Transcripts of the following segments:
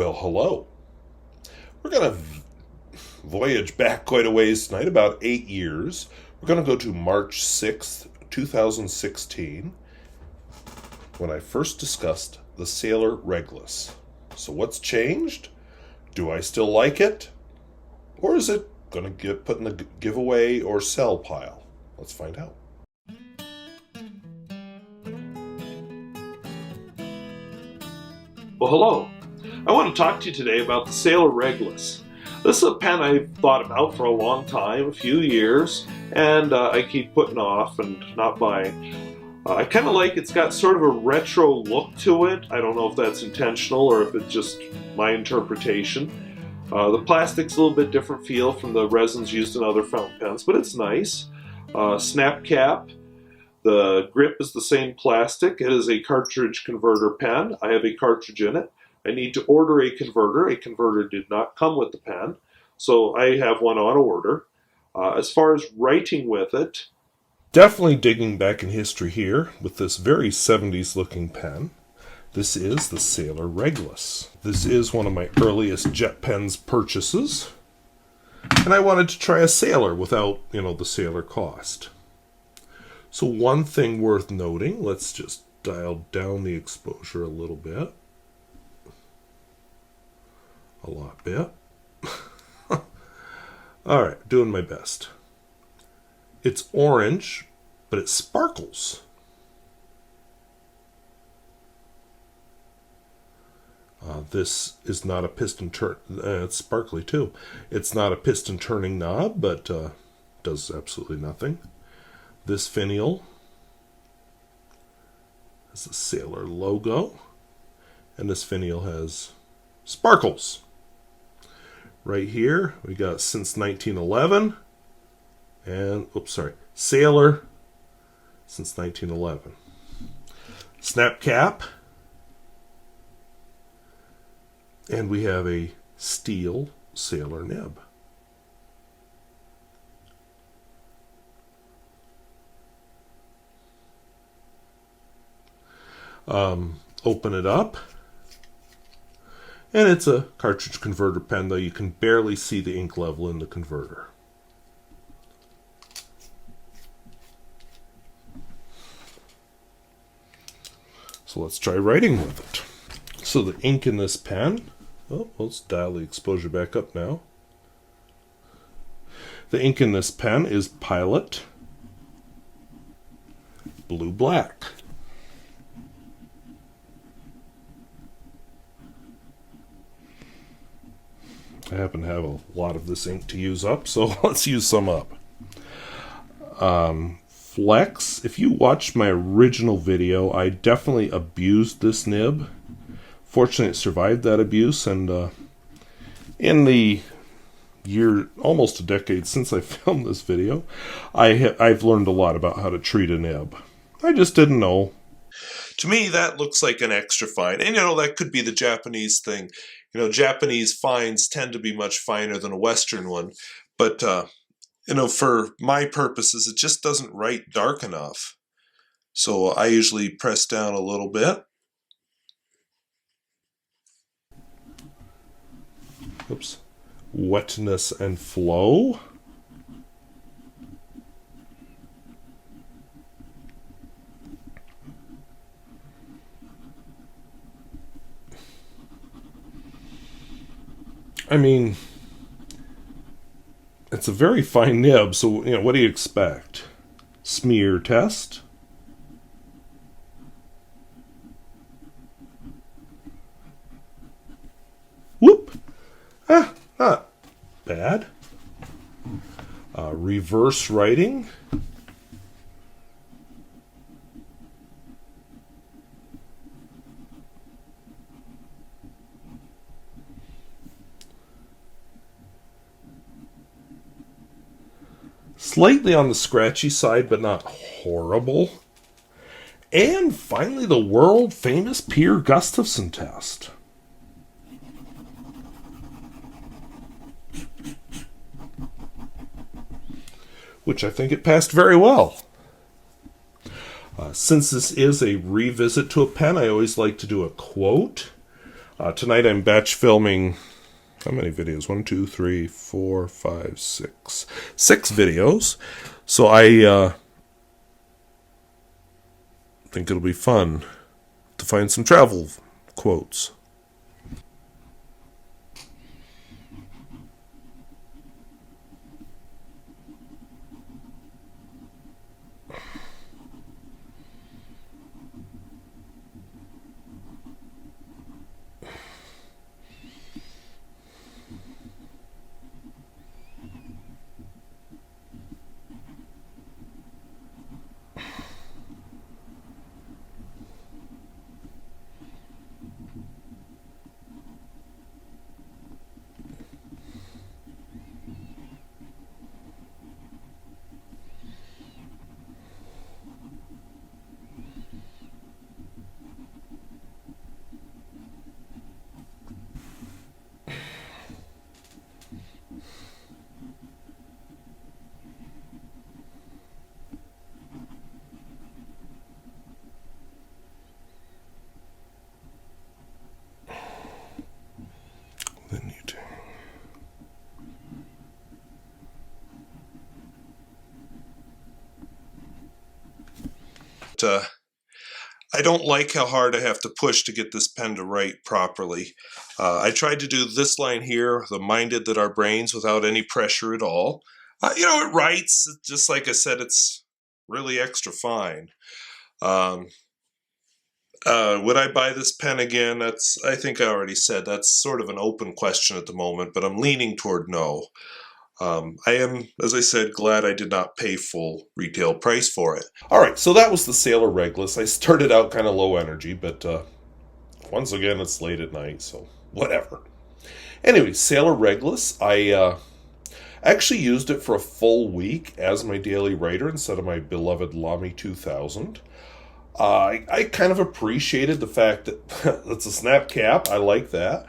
Well, hello. We're going to voyage back quite a ways tonight, about 8 years. We're going to go to March 6th, 2016, when I first discussed the sailor Reglus. So what's changed? Do I still like it? Or is it going to get put in the giveaway or sell pile? Let's find out. Well, hello. I want to talk to you today about the Sailor Reglus. This is a pen I've thought about for a long time, a few years, and I keep putting off and not buying. I kind of like it's got sort of a retro look to it. I don't know if that's intentional or if it's just my interpretation. The plastic's a little bit different feel from the resins used in other fountain pens, but it's nice. Snap cap. The grip is the same plastic. It is a cartridge converter pen. I have a cartridge in it. I need to order a converter. A converter did not come with the pen, so I have one on order. As far as writing with it, Definitely digging back in history here with this very 70s looking pen. This is the Sailor Reglus. This is one of my earliest jet pens purchases. And I wanted to try a sailor without, the sailor cost. So one thing worth noting, let's just dial down the exposure a little bit. A lot bit. Alright, doing my best. It's orange, but it sparkles. This is not a piston turn. It's sparkly too. It's not a piston turning knob, but does absolutely nothing. This finial has the Sailor logo, and this finial has sparkles. Right here, we got since 1911, and, Sailor since 1911. Snap cap, and we have a steel Sailor nib. Open it up, and it's a cartridge converter pen, though you can barely see the ink level in the converter. So let's try writing with it. So the ink in this pen, let's dial the exposure back up now. The ink in this pen is Pilot Blue Black. I happen to have a lot of this ink to use up, so let's use some up. Flex, if you watched my original video, I definitely abused this nib. Fortunately, it survived that abuse, and in the year, almost a decade since I filmed this video, I've learned a lot about how to treat a nib. I just didn't know. To me, that looks like an extra fine, and that could be the Japanese thing. Japanese fines tend to be much finer than a Western one, but for my purposes, it just doesn't write dark enough. So I usually press down a little bit. Oops. Wetness and flow. I mean, it's a very fine nib, so, what do you expect? Smear test. Whoop! Not bad. Reverse writing. Slightly on the scratchy side, but not horrible. And finally, the world-famous Peer Gustafson test. Which I think it passed very well. Since this is a revisit to a pen, I always like to do a quote. Tonight I'm batch filming, how many videos? 1, 2, 3, 4, 5, 6. 6 videos. So I think it'll be fun to find some travel quotes. Then you do. I don't like how hard I have to push to get this pen to write properly. I tried to do this line here, the minded that our brains, without any pressure at all. It writes, just like I said, it's really extra fine. Would I buy this pen again? I think I already said, that's sort of an open question at the moment, but I'm leaning toward no. I am, as I said, glad I did not pay full retail price for it. All right, so that was the Sailor Reglus. I started out kind of low energy, but once again, it's late at night, so whatever. Anyway, Sailor Reglus, I actually used it for a full week as my daily writer instead of my beloved Lamy 2000. I kind of appreciated the fact that it's a snap cap. I like that.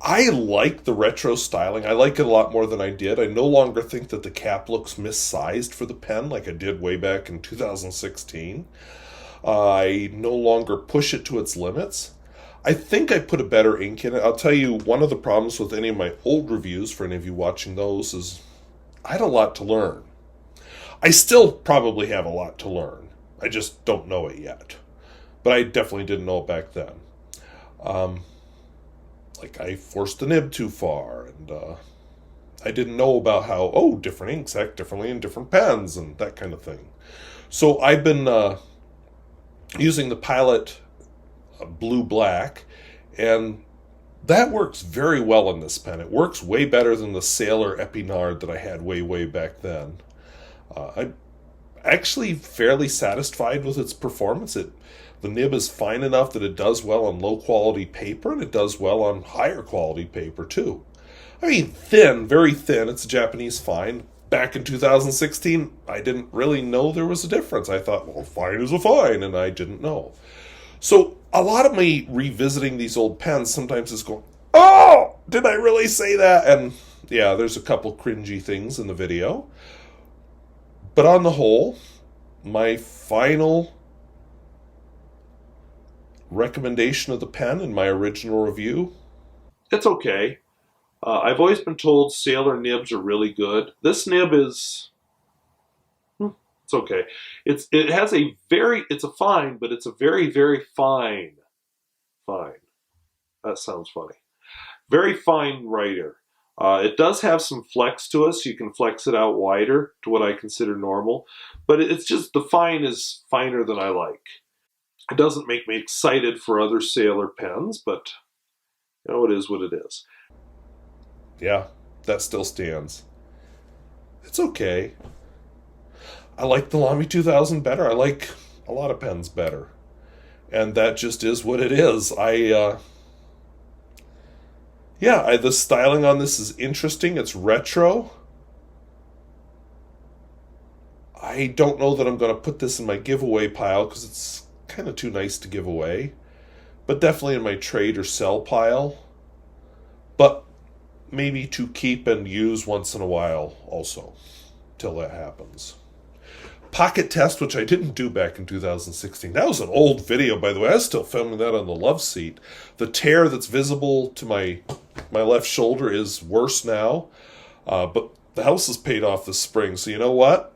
I like the retro styling. I like it a lot more than I did. I no longer think that the cap looks missized for the pen like I did way back in 2016. I no longer push it to its limits. I think I put a better ink in it. I'll tell you, one of the problems with any of my old reviews, for any of you watching those, is I had a lot to learn. I still probably have a lot to learn. I just don't know it yet. But I definitely didn't know it back then. Like I forced the nib too far, and I didn't know about how, different inks act differently in different pens, and that kind of thing. So I've been using the Pilot blue-black, and that works very well in this pen. It works way better than the Sailor Epinard that I had way back then. I'm actually fairly satisfied with its performance. The nib is fine enough that it does well on low-quality paper, and it does well on higher-quality paper, too. I mean, thin, very thin. It's a Japanese fine. Back in 2016, I didn't really know there was a difference. I thought, well, fine is a fine, and I didn't know. So a lot of me revisiting these old pens sometimes is going, oh, did I really say that? And yeah, there's a couple cringy things in the video. But on the whole, my final recommendation of the pen in my original review, It's okay. I've always been told Sailor nibs are really good. This nib is, it's okay. It's a fine, but it's a very fine. That sounds funny. Very fine writer. It does have some flex to it, so you can flex it out wider to what I consider normal. But it's just, the fine is finer than I like. It doesn't make me excited for other Sailor pens, but it is what it is. yeah, that still stands. It's okay. I like the Lamy 2000 better. I like a lot of pens better. And that just is what it is. The styling on this is interesting. It's retro. I don't know that I'm going to put this in my giveaway pile because it's kind of too nice to give away. But definitely in my trade or sell pile. But maybe to keep and use once in a while also, till that happens. pocket test, which I didn't do back in 2016. That was an old video, by the way. I was still filming that on the love seat. The tear that's visible to my left shoulder is worse now, but the house is paid off this spring, so you know what?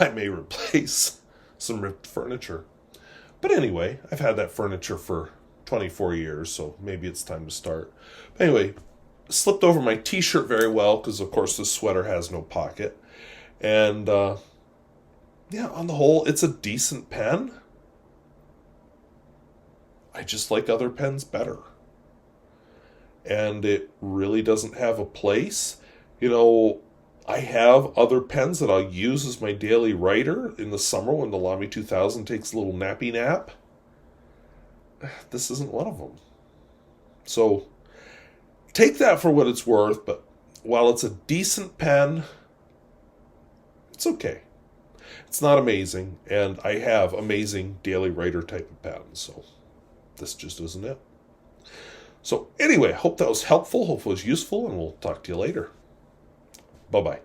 I may replace some ripped furniture. But anyway, I've had that furniture for 24 years, so maybe it's time to start. But anyway, slipped over my t-shirt very well, because of course this sweater has no pocket. And yeah, on the whole, it's a decent pen. I just like other pens better. And it really doesn't have a place. You know, I have other pens that I'll use as my daily writer in the summer when the Lamy 2000 takes a little nappy nap. This isn't one of them. So take that for what it's worth, but while it's a decent pen, it's okay. It's not amazing, and I have amazing daily writer type of pens, so this just isn't it. So anyway, hope that was helpful, hope it was useful, and we'll talk to you later. Bye-bye.